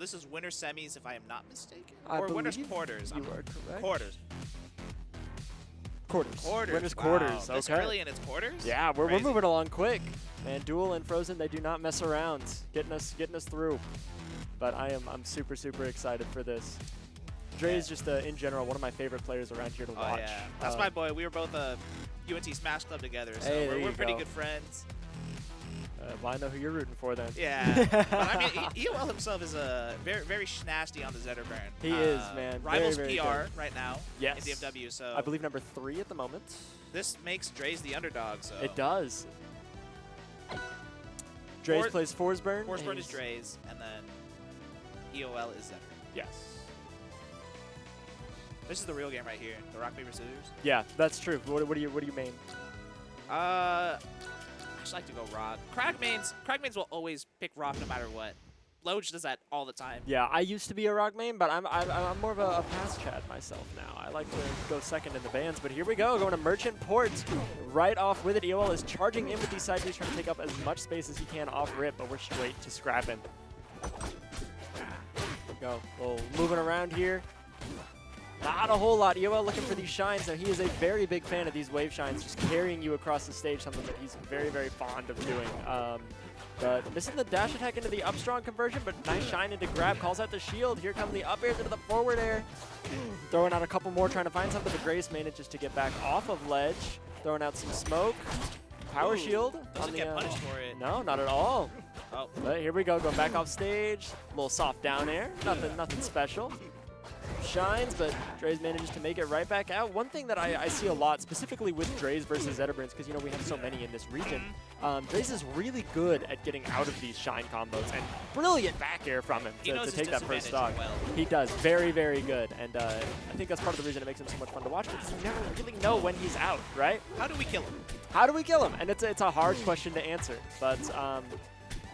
This is winner semis, if I am not mistaken. I or winners believe quarters. You are correct. Quarters. Quarters. Wow. Winners quarters. This Okay. early in its quarters? Yeah, we're Crazy. moving along quick. And Duel and Frozen, they do not mess around, getting us through. But I'm super excited for this. Drays just in general one of my favorite players around here to watch. Yeah. That's my boy. We were both UNT Smash Club together, so hey, we're pretty good friends. Well, I know who you're rooting for then. Yeah. But I mean, EOL himself is very nasty on the Zetterburn. He is, man. Rivals very PR good. right now Yes. in DFW, so I believe number 3 at the moment. this makes Drays the underdog. So It does. Drays plays Forsburn. Forsburn is Drays, and then EOL is Zetterburn. Yes. This is the real game right here. The rock paper scissors. Yeah, that's true. What do you mean? I just like to go rock. Crack mains will always pick rock no matter what. Loge does that all the time. Yeah, I used to be a rock main, but I'm more of a pass Chad myself now. I like to go second in the bans, but here we go, going to Merchant Port. Right off with it, EOL is charging in with these side Bs, trying to take up as much space as he can off rip, but we're straight to scrapping. Go, little moving around here. Not a whole lot. EOL looking for these shines. Now, he is a very big fan of these wave shines, just carrying you across the stage, something that he's very fond of doing. But missing the dash attack into the up strong conversion, but nice shine into grab, calls out the shield. Here come the up airs into the forward air. Throwing out a couple more, trying to find something, but Grace manages to get back off of ledge. Throwing out some smoke. Power shield. Doesn't get punished for it. No, not at all. Oh. But here we go, going back off stage. A little soft down air. Nothing special. Shines, but Drays manages to make it right back out. One thing that I see a lot, specifically with Drays versus Zetterburns, because, you know, we have so many in this region, Drays is really good at getting out of these shine combos, and brilliant back air from him to take that first stock. Well. He does. Very good. And I think that's part of the reason it makes him so much fun to watch, because you never really know when he's out, right? How do we kill him? How do we kill him? And it's a hard question to answer, but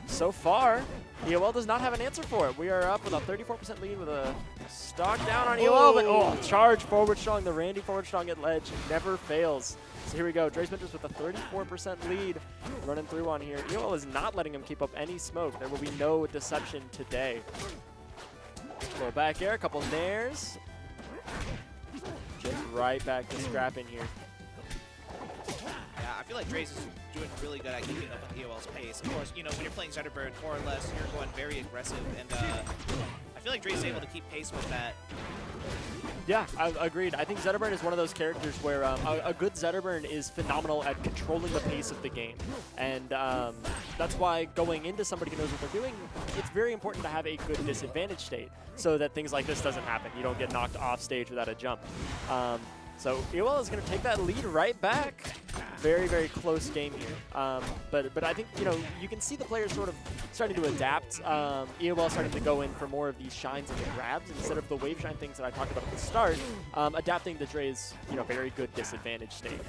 so far, EOL does not have an answer for it. We are up with a 34% lead with a stock down on EOL, but charge forward strong. The Randy forward strong at ledge never fails. So here we go. Drays with a 34% lead running through on here. EOL is not letting him keep up any smoke. There will be no deception today. Little back air, a couple nairs. Just right back to scrapping here. Yeah, I feel like Drays is doing really good at keeping up with EOL's pace. Of course, you know, when you're playing Zetterburn, more or less, you're going very aggressive, and I feel like Drays is able to keep pace with that. Yeah, I agreed. I think Zetterburn is one of those characters where a good Zetterburn is phenomenal at controlling the pace of the game. And that's why going into somebody who knows what they're doing, it's very important to have a good disadvantage state so that things like this doesn't happen. You don't get knocked off stage without a jump. So EOL is going to take that lead right back. Very close game here. But I think, you know, you can see the players sort of starting to adapt. EOL starting to go in for more of these shines and the grabs instead of the wave shine things that I talked about at the start. Adapting to Drays, you know, very good disadvantage state.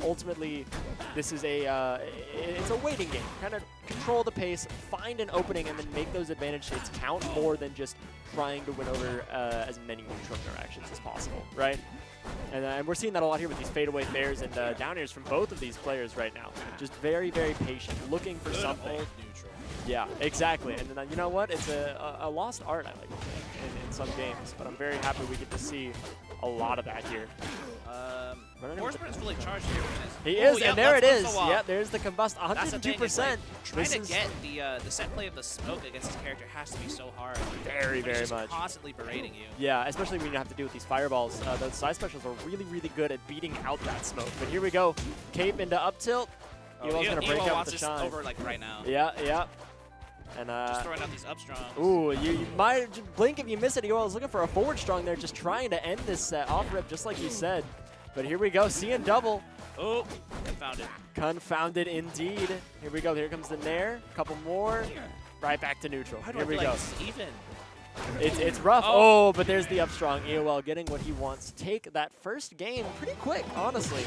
Ultimately, this is it's a waiting game. Kind of control the pace, find an opening, and then make those advantage states count more than just trying to win over as many neutral interactions as possible, right? And we're seeing that a lot here with these fadeaway fairs and down airs from both of these players right now. Just very patient, looking for something. Yeah, exactly. And then you know what? It's a lost art, I like to think, in some games. But I'm very happy we get to see a lot to that here. Forsburn is fully charged here. He is, and there it is. Yeah, there's the combust, 102%. Like, trying to get the set play of the smoke against this character has to be so hard. Very much. Constantly berating you. Yeah, especially when you have to deal with these fireballs. Those side specials are really good at beating out that smoke. But here we go. Cape into up tilt. EOL's going to break out with the shine. Over like right now. Yeah. And just throwing out these up strongs. Ooh, you might blink if you miss it. EOL is looking for a forward strong there, just trying to end this set off rip, just like you said. But here we go, seeing double. Oh, confounded. Confounded indeed. Here we go. Here comes the nair. Couple more. Right back to neutral. Here we go. Even. It's rough. Oh, but there's the up strong. EOL getting what he wants. Take that first game pretty quick, honestly.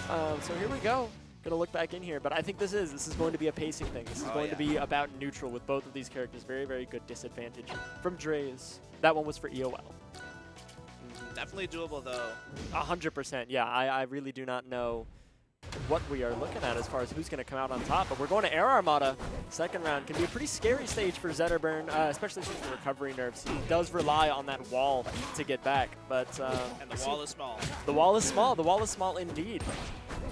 So here we go. Gonna look back in here, but I think this is going to be a pacing thing. This is going to be about neutral with both of these characters. Very good disadvantage from Drays. That one was for EOL. Definitely doable though. 100%. Yeah, I really do not know what we are looking at as far as who's going to come out on top. But we're going to Air Armada. Second round can be a pretty scary stage for Zetterburn, especially since the recovery nerfs. He does rely on that wall to get back. But and the wall is small. The wall is small. The wall is small indeed.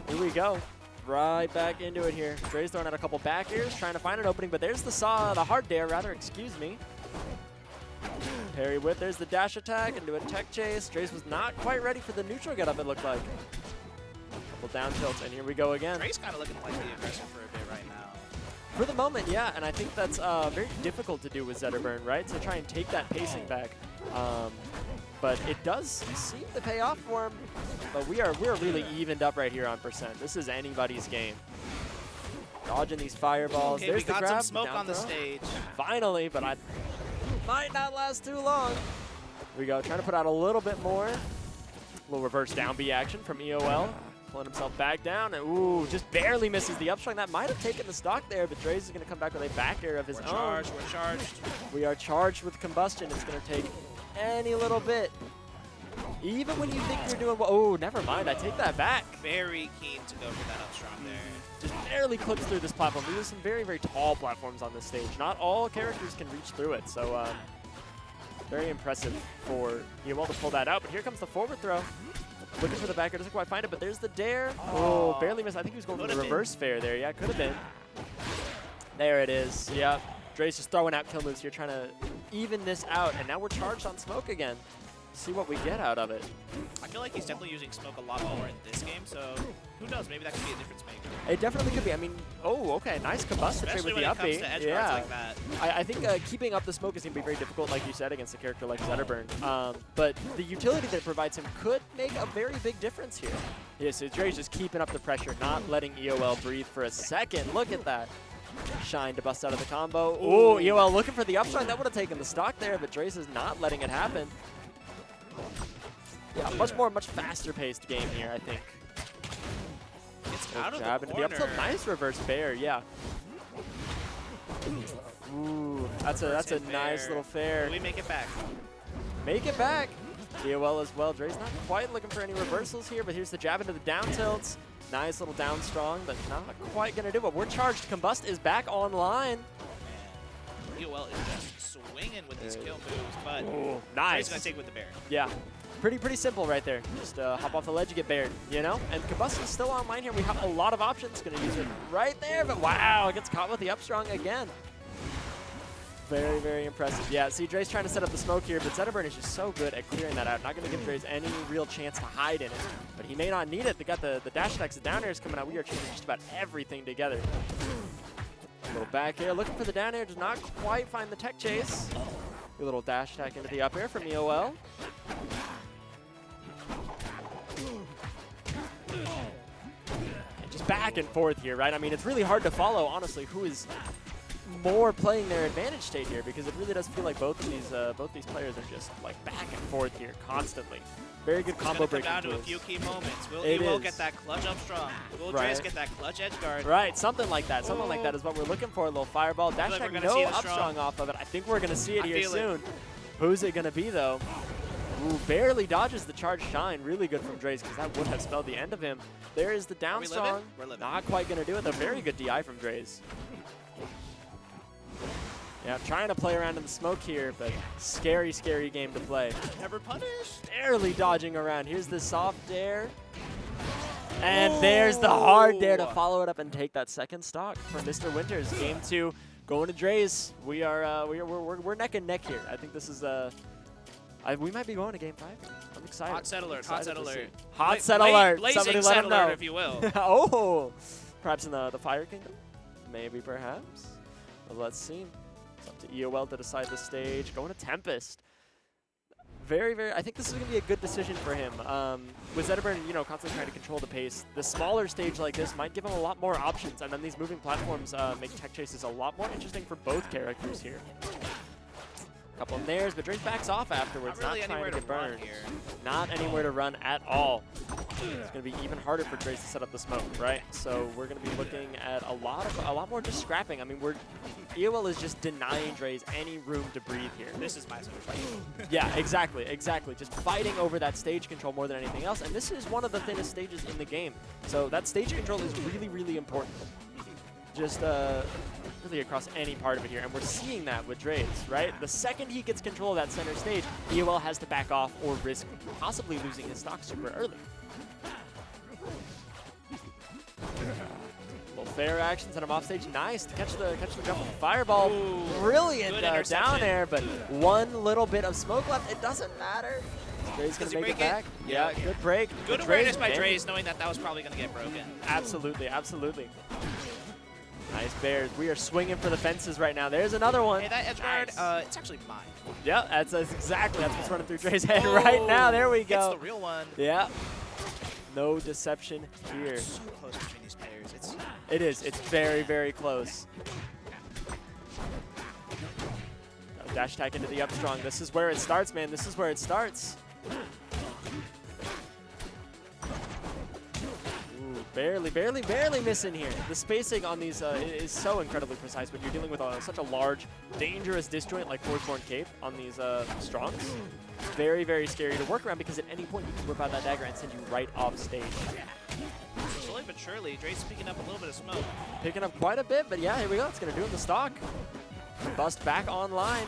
Here we go. Right back into it here. Drays throwing out a couple back airs, trying to find an opening, but there's the hard dare, rather, excuse me. Parry whip, there's the dash attack into a tech chase. Drays was not quite ready for the neutral getup, it looked like. Couple down tilts, and here we go again. Drays kind of looking like the aggressor for a bit right now. For the moment, yeah, and I think that's very difficult to do with Zetterburn, right? To try and take that pacing back. But it does seem to pay off for him. But we're really evened up right here on percent. This is anybody's game. Dodging these fireballs. Okay, There's we got the grab, some smoke on the throw. stage. Finally, but I might not last too long. Here we go, trying to put out a little bit more. A little reverse down B action from EOL. Pulling himself back down, and ooh, just barely misses the upstrung. That might have taken the stock there, but Drays is going to come back with a back air of his own. We're charged. We are charged with combustion. It's going to take any little bit. Even when you think you're doing well. Oh, never mind. I take that back. Very keen to go for that upstrong there. Just barely clips through this platform. There's some very, very tall platforms on this stage. Not all characters can reach through it, so very impressive for EOL to pull that out. But here comes the forward throw. Looking for the back air, doesn't quite find it, but there's the dare. Oh, barely missed. I think he was going for the reverse fair there. Yeah, could have been. There it is. Yep. Drays just throwing out kill moves here, trying to even this out, and now we're charged on smoke again. See what we get out of it. I feel like he's definitely using smoke a lot more in this game, so who knows? Maybe that could be a difference maker. It definitely could be. I mean, oh, okay, nice combust trade with the up B. Yeah. Like that. I think keeping up the smoke is going to be very difficult, like you said, against a character like Zetterburn. But the utility that it provides him could make a very big difference here. Yeah, so Drays just keeping up the pressure, not letting EOL breathe for a second. Look at that. Shine to bust out of the combo. Ooh, EOL looking for the upstrike. That would have taken the stock there, but Drays is not letting it happen. Yeah, much faster paced game here, I think. It's out of jab the into corner. the up tilt. Nice reverse fair, yeah. Ooh, that's a nice little fair. Will we make it back? Make it back. EOL as well. Drays not quite looking for any reversals here, but here's the jab into the down tilts. Nice little down strong, but not quite going to do it. We're charged. Combust is back online. EOL is just swinging with these kill moves, but nice. He's going to take it with the bear. Yeah. Pretty simple right there. Just hop off the ledge, you get bared, you know? And Combust is still online here. We have a lot of options. Going to use it right there, but wow, it gets caught with the upstrong again. Very, very impressive. Yeah, see, Drays trying to set up the smoke here, but Zetterburn is just so good at clearing that out. Not going to give Drays any real chance to hide in it, but he may not need it. They got the dash attacks, the down airs coming out. We are changing just about everything together. A little back air, looking for the down air, does not quite find the tech chase. A little dash attack into the up air from EOL. And just back and forth here, right? I mean, it's really hard to follow, honestly, who is more playing their advantage state here, because it really does feel like both these players are just like back and forth here constantly. Very good combo breaking down to a few key moments. Will EOL get that clutch up strong? Will Drays get that clutch edge guard? Right, something like that. Something like that is what we're looking for. A little fireball. Dash attack, no up strong off of it. I think we're going to see it here soon. Who's it going to be, though? Ooh, barely dodges the charge shine. Really good from Drays, because that would have spelled the end of him. There is the down strong. Not quite going to do it, though. Very good DI from Drays. Yeah, trying to play around in the smoke here, but scary, scary game to play. Never punished. Barely dodging around. Here's the soft dare. And there's the hard dare to follow it up and take that second stock from Mr. Winters. Game 2 going to Drays. We're neck and neck here. I think this is we might be going to Game 5. I'm excited. Hot set alert. Hot set alert. Hot set alert. Somebody let him know, if you will. Oh, perhaps in the Fire Kingdom. Maybe, perhaps. Well, let's see. It's up to EOL to decide the stage. Going to Tempest. Very, I think this is going to be a good decision for him. With Zetterburn, constantly trying to control the pace, the smaller stage like this might give him a lot more options, and then these moving platforms make tech chases a lot more interesting for both characters here. Couple of nairs, but Drays backs off afterwards, not trying to get burned. Not anywhere to run at all. it's going to be even harder for Drays to set up the smoke, right? So we're going to be looking at a lot more just scrapping. I mean, EOL is just denying Drays any room to breathe here. This is my sort of fight. Yeah, exactly. Just fighting over that stage control more than anything else. And this is one of the thinnest stages in the game. So that stage control is really, really important. Just really across any part of it here. And we're seeing that with Drays, right? The second he gets control of that center stage, EOL has to back off or risk possibly losing his stock super early. Little fair action, send him off stage. Nice to catch the jump with the fireball. Ooh, brilliant down there, but one little bit of smoke left. It doesn't matter. Drays gonna make it back. Yeah, good break. Good awareness by Drays, knowing that was probably gonna get broken. Absolutely, absolutely. Nice bears. We are swinging for the fences right now. There's another one. Hey, that edge guard, nice. It's actually mine. Yeah, that's exactly what's running through Drays' head right now. There we go. It's the real one. Yeah. No deception here. It's so close between these players. It is. It's very, very close. Dash attack into the up strong. This is where it starts, man. This is where it starts. Barely missing here. The spacing on these is so incredibly precise when you're dealing with such a large, dangerous disjoint like Forsburn Cape on these strongs. Very, very scary to work around because at any point you can whip out that dagger and send you right off stage. Slowly but surely, Drays picking up a little bit of smoke. Picking up quite a bit, but yeah, here we go. It's going to do it in the stock. Bust back online.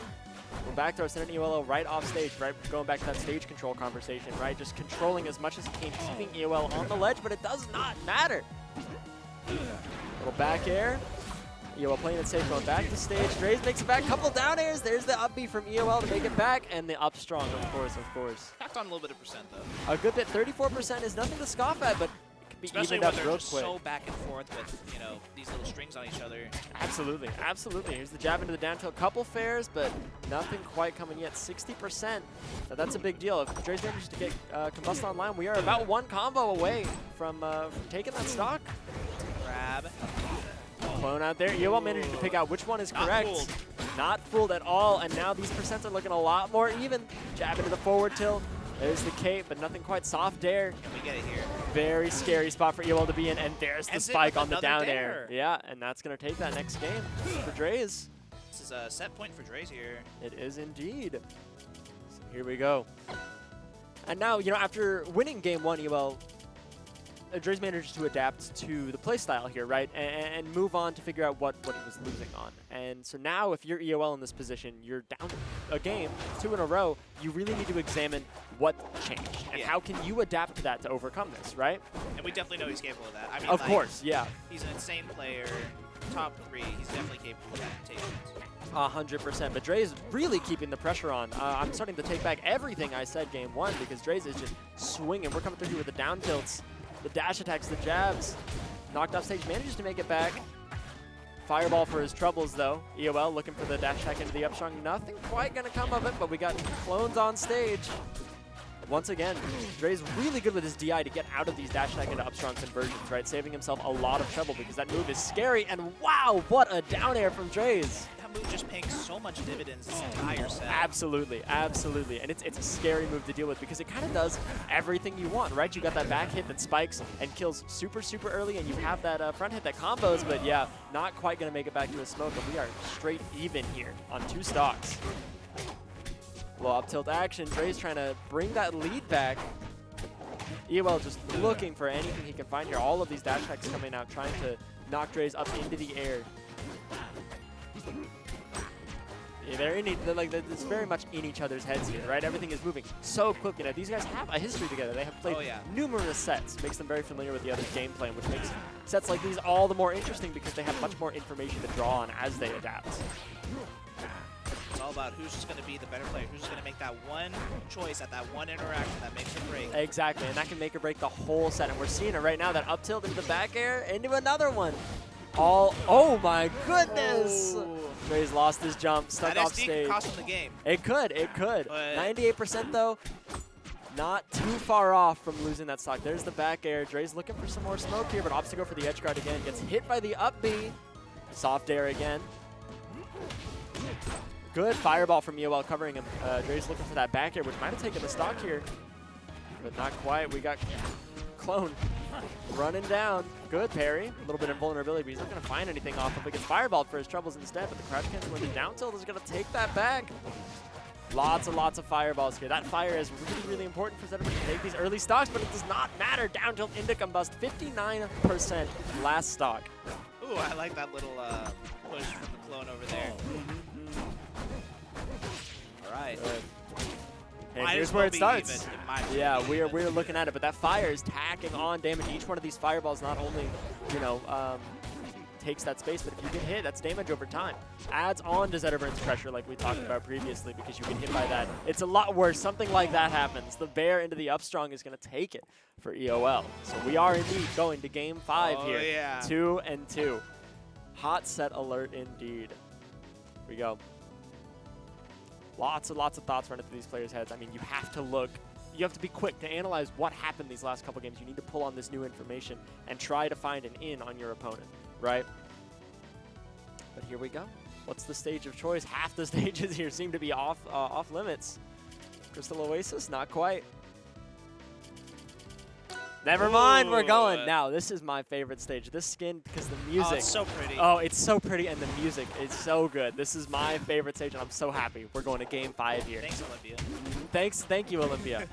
We're back to our sending EOL right off stage, right? Going back to that stage control conversation, right? Just controlling as much as he can, keeping EOL on the ledge, but it does not matter. Little back air. EOL playing it safe, going back to stage. Drays makes it back, couple down airs. There's the up B from EOL to make it back, and the up strong, of course. Packed on a little bit of percent, though. A good bit, 34% is nothing to scoff at, but be especially evened when up they're real just quick. so back and forth with, you know, these little strings on each other. Absolutely, absolutely. Here's the jab into the down tilt. Couple fairs, but nothing quite coming yet. 60%. Now that's a big deal. If Drays manages to get Combust online, we are about one combo away from taking that stock. Grab. Clone out there. EOL managing to pick out which one is correct. Not fooled. Not fooled at all, and now these percents are looking a lot more even. Jab into the forward tilt. There's the cape, but nothing quite. Soft dare. Can we get it here? Very scary spot for EOL to be in, and there's the spike on the down dare. air. Yeah, and that's going to take that next game for Drays. This is a set point for Drays here. It is indeed. So here we go. And now, you know, after winning game one, EOL, Drays managed to adapt to the playstyle here, right? And move on to figure out what he was losing on. And so now, if you're EOL in this position, you're down a game, 2 in a row, you really need to examine what changed and how can you adapt to that to overcome this, right? And we definitely know he's capable of that. I mean, of course, yeah. He's an insane player, top 3. He's definitely capable of adaptations. 100%, but Drays really keeping the pressure on. I'm starting to take back everything I said game one because Drays is just swinging. We're coming through here with the down tilts. The dash attacks, the jabs. Knocked off stage, manages to make it back. Fireball for his troubles, though. EOL looking for the dash attack into the upstrong. Nothing quite going to come of it, but we got clones on stage. Once again, Drays really good with his DI to get out of these dash attack into upstrong conversions, right? Saving himself a lot of trouble because that move is scary. And wow, what a down air from Drays. That move just paying so much dividends this entire set. Absolutely, absolutely. And it's a scary move to deal with because it kind of does everything you want, right? You got that back hit that spikes and kills super, super early, and you have that front hit that combos, but yeah, not quite going to make it back to a smoke, and we are straight even here on 2 stocks. Little up tilt action. Drays trying to bring that lead back. EOL just looking for anything he can find here. All of these dash attacks coming out, trying to knock Drays up into the air. Yeah, they're like it's very much in each other's heads here, right? Everything is moving so quick. You know, these guys have a history together. They have played numerous sets. Makes them very familiar with the other's game plan, which makes sets like these all the more interesting because they have much more information to draw on as they adapt. It's all about who's just going to be the better player, who's just going to make that one choice at that one interaction that makes or break. Exactly, and that can make or break the whole set, and we're seeing it right now, that up tilt into the back air, into another one. Oh my goodness! Drays lost his jump, stuck off stage. That SD could cost him the game. It could. 98% though, not too far off from losing that stock. There's the back air. Drays looking for some more smoke here, but opts to go for the edge guard again. Gets hit by the up B. Soft air again. Good fireball from EOL covering him. Drays looking for that back air, which might have taken the stock here, but not quite. We got clone running down. Good parry. A little bit of invulnerability, but he's not going to find anything off of it. Gets fireballed for his troubles instead, but the crouch cancel with the down tilt is going to take that back. Lots of fireballs here. That fire is really important for Zetterburn to take these early stocks, but it does not matter. Down tilt into combust, 59% last stock. Ooh, I like that little push from the clone over there. All right. And here's where it starts. Yeah, we're looking at it, but that fire is tacking on damage. Each one of these fireballs not only, you know, takes that space, but if you get hit, that's damage over time. Adds on to Zetterburn's pressure like we talked about previously, because you get hit by that. It's a lot worse. Something like that happens. The bear into the upstrong is going to take it for EOL. So we are indeed going to game 5 here. Yeah. 2-2. Hot set alert indeed. Here we go. Lots of thoughts running through these players' heads. I mean, you have to look. You have to be quick to analyze what happened these last couple games. You need to pull on this new information and try to find an in on your opponent, right? But here we go. What's the stage of choice? Half the stages here seem to be off limits. Crystal Oasis, not quite. Never mind, we're going. Now, this is my favorite stage. This skin, because the music. Oh, it's so pretty. Oh, it's so pretty, and the music is so good. This is my favorite stage, and I'm so happy. We're going to game 5 here. Thanks, Olympia. Thank you, Olympia.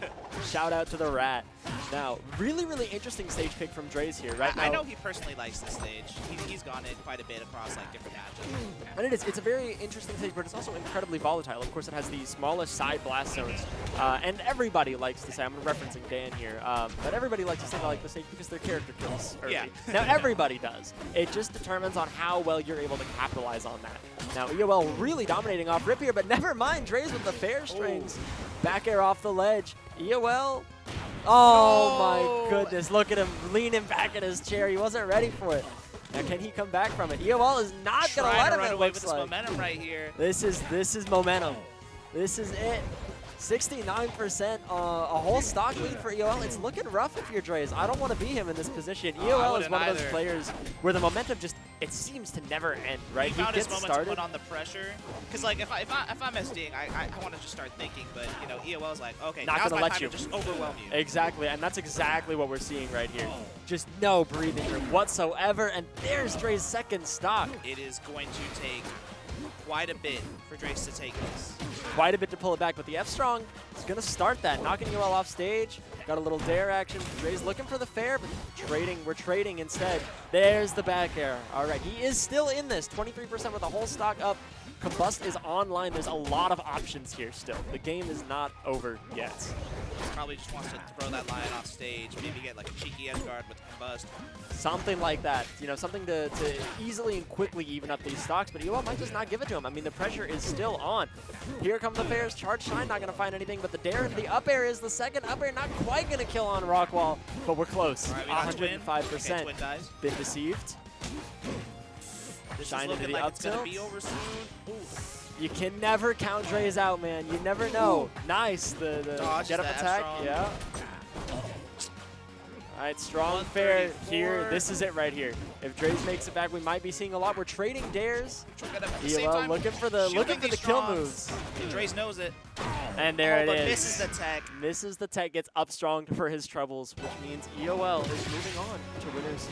Shout out to the rat. Now, really interesting stage pick from Drays here, right? I know he personally likes this stage. He's gone it quite a bit across like different matches. And it's a very interesting stage, but it's also incredibly volatile. Of course, it has the smallest side blast zones, and everybody likes to say, I'm referencing Dan here, but everybody likes to say they like the stage because their character kills early. Yeah. Now, everybody does. It just determines on how well you're able to capitalize on that. Now, EOL really dominating off rip here, but never mind, Drays with the fair strings. Back air off the ledge. EOL. Oh my goodness, look at him leaning back in his chair. He wasn't ready for it. Now can he come back from it? EOL is not going to let him, run it away looks with like. this momentum right here. This is momentum. This is it. 69%, a whole stock lead for EOL. It's looking rough if you're Drays. I don't want to be him in this position. EOL is one of those players where the momentum just, it seems to never end, right? He found his moment to put on the pressure. Because like if I'm SDing, I want to just start thinking, but you know, EOL is like, okay, now's my time to just overwhelm you. Exactly, and that's exactly what we're seeing right here. Just no breathing room whatsoever, and there's Drays' second stock. It is going to take quite a bit for Drays to take this. Quite a bit to pull it back, but the F-Strong is going to start that. Knocking EOL off stage. Got a little dare action. Drays looking for the fair, but we're trading instead. There's the back air. All right, he is still in this. 23% with a whole stock up. Combust is online. There's a lot of options here still. The game is not over yet. Probably just wants to throw that lion off stage, maybe get like a cheeky edge guard with Combust. Something like that. You know, something to easily and quickly even up these stocks, but EOL might just not give it to him. I mean, the pressure is still on. Here come the fairs. Charge Shine, not going to find anything, but the dare into the up air is the second up air. Not quite going to kill on Rockwall, but we're close. All right, we 105%. Okay, Twin dies. Been deceived. This Shine is looking into the like up it's going to tilt. be over soon. Ooh. You can never count Drays out, man. You never know. Ooh. Nice. The get up attack. Yeah. All right, strong fair here. This is it right here. If Drays makes it back, we might be seeing a lot. We're trading dares. EOL looking for the kill moves. And Drays knows it. And there it is. Misses the tech. Misses the tech. Gets up strong for his troubles, which means EOL is moving on to winners.